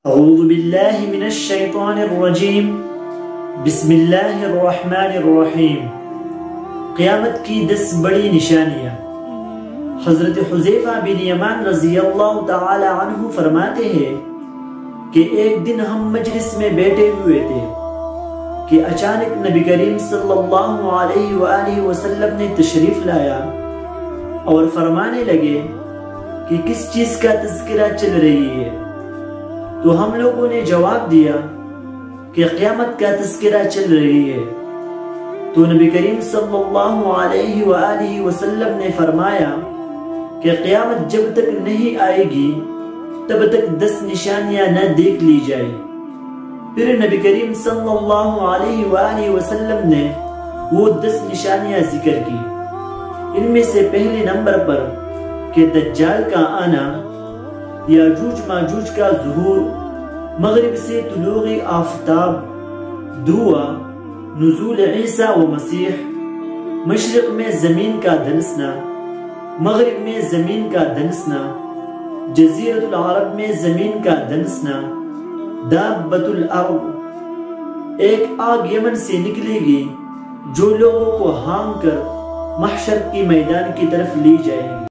اعوذ باللہ من الشیطان الرجیم بسم اللہ الرحمن الرحیم۔ قیامت کی 10 بڑی نشانیاں۔ حضرت حذیفہ بن یمان رضی اللہ تعالی عنہ فرماتے ہیں کہ ایک دن ہم مجلس میں بیٹھے ہوئے تھے کہ اچانک نبی کریم صلی اللہ علیہ وآلہ وسلم نے تشریف لایا اور فرمانے لگے کہ کس چیز کا تذکرہ چل رہی ہے؟ تو ہم لوگوں نے جواب دیا کہ قیامت کا تذکرہ چل رہی ہے۔ تو نبی کریم صلی اللہ علیہ وآلہ وسلم نے فرمایا کہ قیامت جب تک نہیں آئے گی تب تک 10 نشانیاں نہ دیکھ لی جائے۔ پھر نبی کریم صلی اللہ علیہ وآلہ وسلم نے وہ 10 نشانیاں ذکر کی۔ ان میں سے پہلے نمبر پر کہ دجال کا آنا، یاجوج ماجوج کا ظہور، مغرب سے طلوع آفتاب، دعا، نزول عیسیٰ و مسیح، مشرق میں زمین کا دھنسنا، مغرب میں زمین کا دھنسنا، جزیرۃ العرب میں زمین کا دھنسنا، دابۃ الارض، ایک آگ یمن سے نکلے گی جو لوگوں کو ہانگ کر محشر کی میدان کی طرف لی جائے گی۔